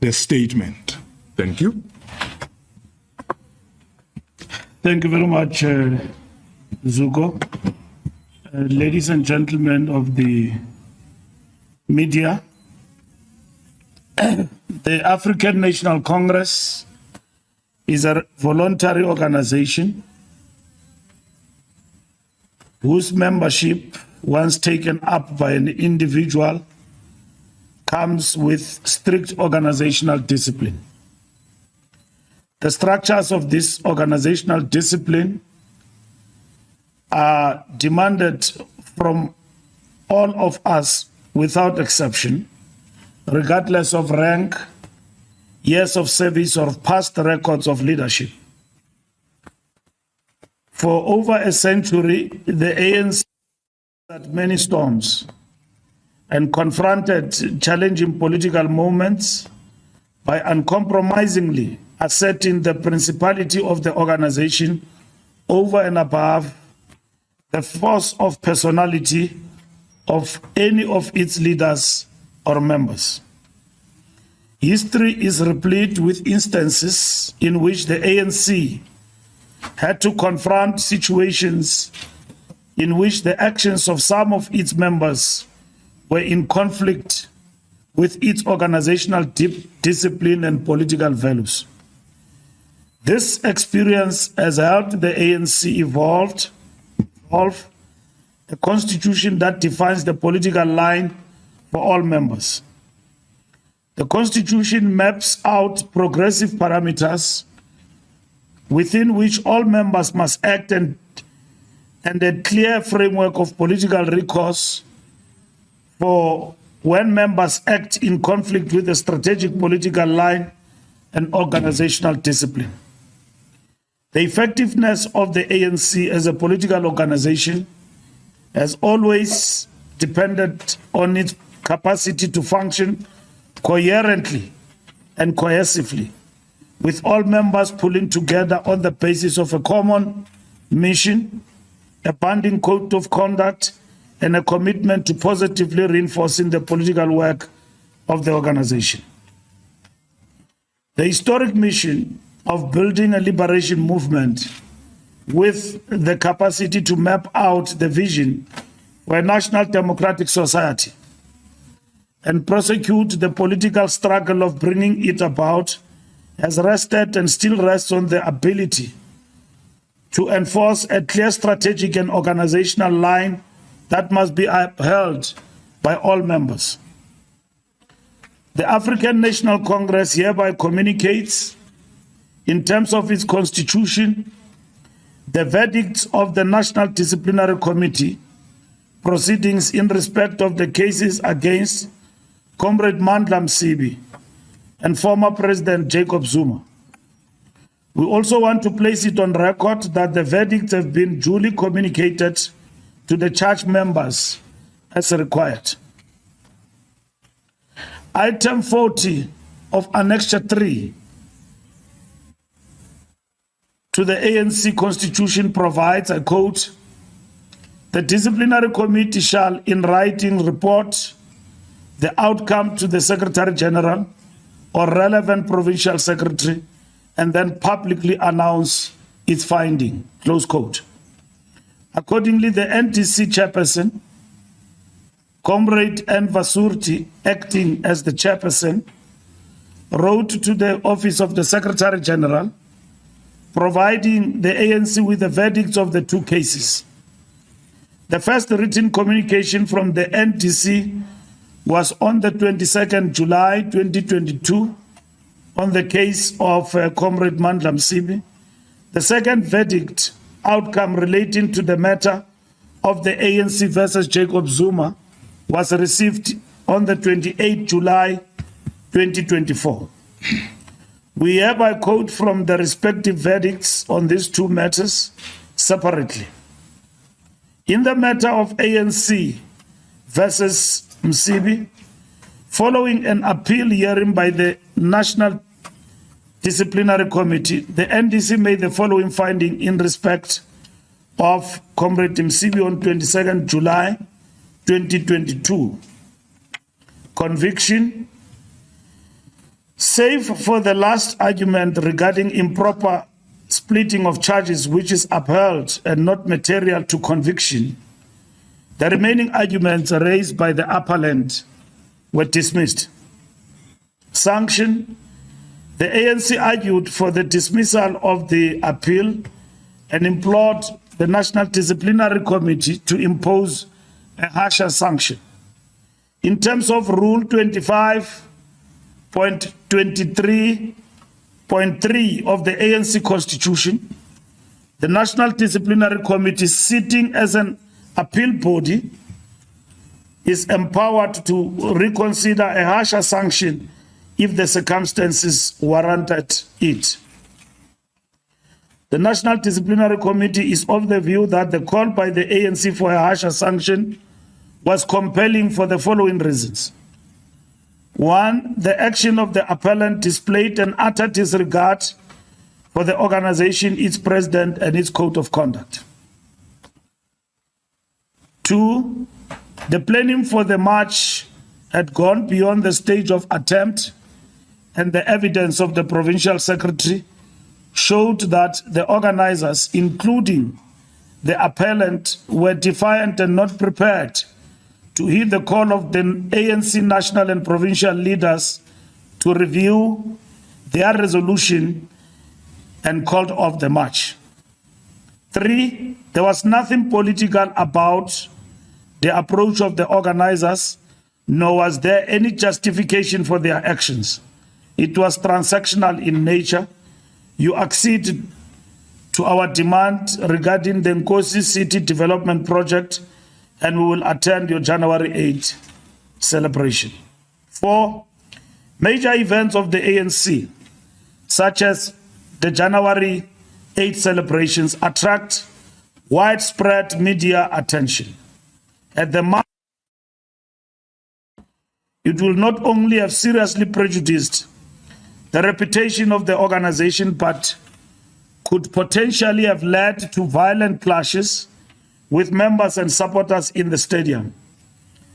the statement. Thank you. Thank you very much, Zuko. Ladies and gentlemen of the media, the African National Congress is a voluntary organization whose membership, once taken up by an individual, comes with strict organizational discipline. The structures of this organizational discipline are demanded from all of us without exception, regardless of rank, years of service, or past records of leadership. For over a century, the ANC had many storms and confronted challenging political moments by uncompromisingly asserting the principality of the organization over and above the force of personality of any of its leaders or members. History is replete with instances in which the ANC had to confront situations in which the actions of some of its members were in conflict with its organizational discipline and political values. This experience has helped the ANC evolve a constitution that defines the political line for all members. The constitution maps out progressive parameters within which all members must act and a clear framework of political recourse for when members act in conflict with the strategic political line and organizational discipline. The effectiveness of the ANC as a political organization has always depended on its capacity to function coherently and cohesively, with all members pulling together on the basis of a common mission, a binding code of conduct, and a commitment to positively reinforcing the political work of the organization. The historic mission of building a liberation movement with the capacity to map out the vision for a national democratic society and prosecute the political struggle of bringing it about has rested and still rests on the ability to enforce a clear strategic and organizational line that must be upheld by all members. The African National Congress hereby communicates, in terms of its constitution, the verdicts of the National Disciplinary Committee proceedings in respect of the cases against Comrade Mandla Msibi and former President Jacob Zuma. We also want to place it on record that the verdicts have been duly communicated to the charge members as required. Item 40 of Annexure 3 to the ANC Constitution provides, I quote, "The disciplinary committee shall in writing report the outcome to the Secretary General or relevant provincial secretary and then publicly announce its finding," close quote. Accordingly, the NDC chairperson, Comrade N. Vasurti, acting as the chairperson, wrote to the office of the Secretary General providing the ANC with the verdicts of the two cases. The first written communication from the NDC was on the 22nd July 2022 on the case of Comrade Mandla Msibi. The second verdict outcome relating to the matter of the ANC versus Jacob Zuma was received on the 28th July 2024. We hereby quote from the respective verdicts on these two matters separately. In the matter of ANC versus Msibi, following an appeal hearing by the National Disciplinary Committee, the NDC made the following finding in respect of Comrade Msibi on 22nd July 2022. Conviction, Save for the last argument regarding improper splitting of charges, which is upheld and not material to conviction, the remaining arguments raised by the appellant were dismissed. Sanction: the ANC argued for the dismissal of the appeal and implored the National Disciplinary Committee to impose a harsher sanction. In terms of Rule 25.23.3 of the ANC Constitution, the National Disciplinary Committee, sitting as an appeal body, is empowered to reconsider a harsher sanction if the circumstances warranted it. The National Disciplinary Committee is of the view that the call by the ANC for a harsher sanction was compelling for the following reasons. One, the action of the appellant displayed an utter disregard for the organization, its president, and its code of conduct. Two, the planning for the march had gone beyond the stage of attempt, and the evidence of the provincial secretary showed that the organizers, including the appellant, were defiant and not prepared to heed the call of the ANC national and provincial leaders to review their resolution and called off the march. Three, there was nothing political about the approach of the organizers, nor was there any justification for their actions. It was transactional in nature. You acceded to our demand regarding the Nkosi City Development Project, and we will attend your January 8 celebration. Four, major events of the ANC, such as the January 8 celebrations, attract widespread media attention. At the march, it will not only have seriously prejudiced the reputation of the organization, but could potentially have led to violent clashes with members and supporters in the stadium,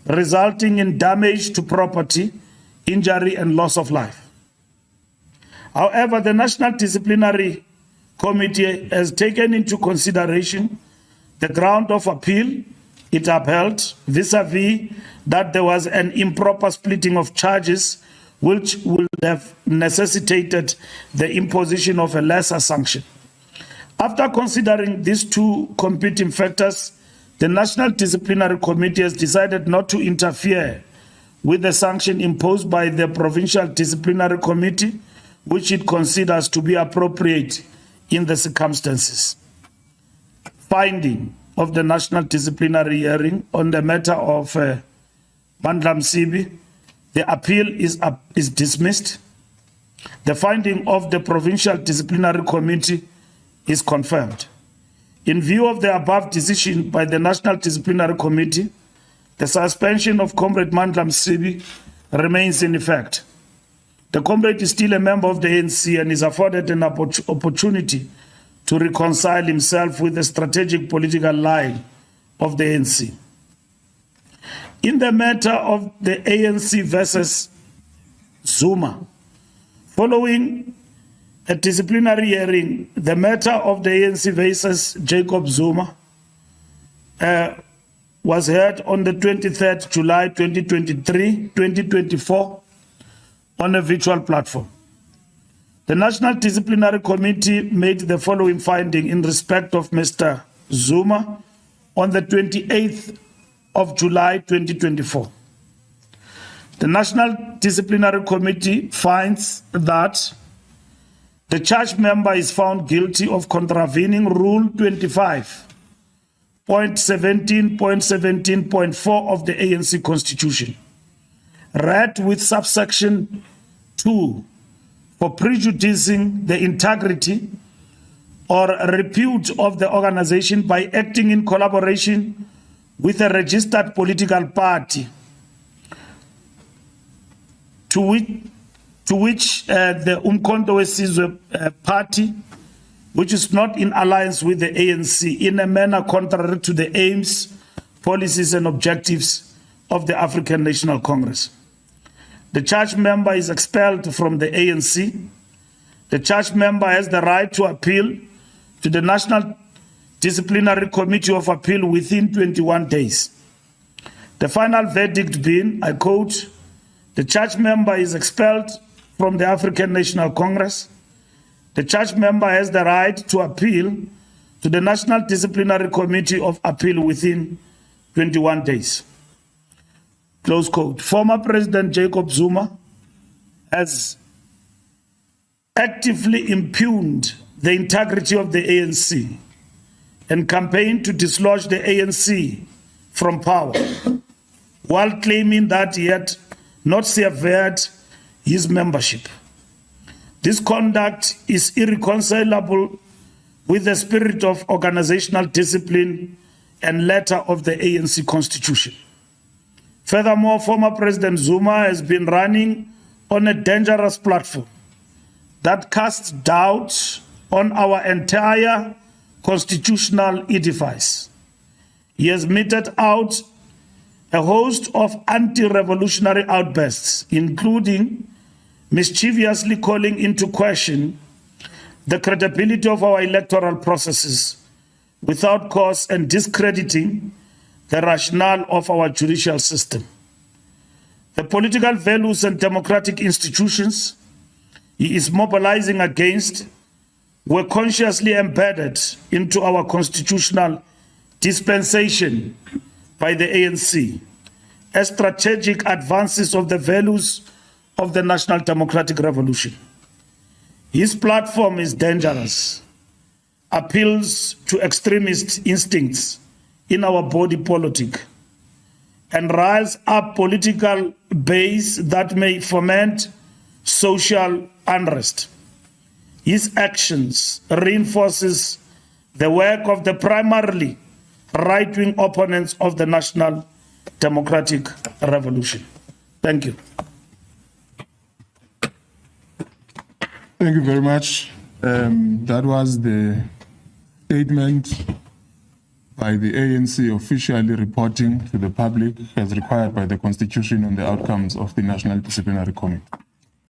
resulting in damage to property, injury, and loss of life. However, the National Disciplinary Committee has taken into consideration the ground of appeal it upheld vis-a-vis that there was an improper splitting of charges which would have necessitated the imposition of a lesser sanction. After considering these two competing factors, the National Disciplinary Committee has decided not to interfere with the sanction imposed by the Provincial Disciplinary Committee, which it considers to be appropriate in the circumstances. Finding of the National Disciplinary Hearing on the matter of Mandla Msibi, the appeal is dismissed. The finding of the Provincial Disciplinary Committee is confirmed. In view of the above decision by the National Disciplinary Committee, the suspension of Comrade Mandla Msibi remains in effect. The comrade is still a member of the ANC and is afforded an opportunity to reconcile himself with the strategic political line of the ANC. In the matter of the ANC versus Zuma, following a disciplinary hearing, the matter of the ANC versus Jacob Zuma was heard on the 23rd July 2024 on a virtual platform. The National Disciplinary Committee made the following finding in respect of Mr. Zuma on the 28th of July 2024. The National Disciplinary Committee finds that the charged member is found guilty of contravening Rule 25.17.17.4 of the ANC Constitution, read with subsection 2, for prejudicing the integrity or repute of the organization by acting in collaboration with a registered political party to which the Umkhonto weSizwe party, which is not in alliance with the ANC, in a manner contrary to the aims, policies, and objectives of the African National Congress. the charged member is expelled from the ANC. The charged member has the right to appeal to the National Disciplinary Committee of Appeal within 21 days. The final verdict being, I quote, the charged member is expelled from the African National Congress. The charged member has the right to appeal to the National Disciplinary Committee of Appeal within 21 days. Close quote. Former President Jacob Zuma has actively impugned the integrity of the ANC and campaigned to dislodge the ANC from power, while claiming that he had not severed his membership. This conduct is irreconcilable with the spirit of organizational discipline and letter of the ANC Constitution. Furthermore, former President Zuma has been running on a dangerous platform that casts doubt on our entire constitutional edifice. He has meted out a host of anti-revolutionary outbursts, including mischievously calling into question the credibility of our electoral processes without cause and discrediting the rationale of our judicial system. The political values and democratic institutions he is mobilizing against were consciously embedded into our constitutional dispensation by the ANC as strategic advances of the values of the National Democratic Revolution. His platform is dangerous, appeals to extremist instincts in our body politic, and riles up political base that may foment social unrest. His actions reinforces the work of the primarily right-wing opponents of the National Democratic Revolution. Thank you. Thank you very much. That was the statement by the ANC officially reporting to the public as required by the Constitution on the outcomes of the National Disciplinary Committee.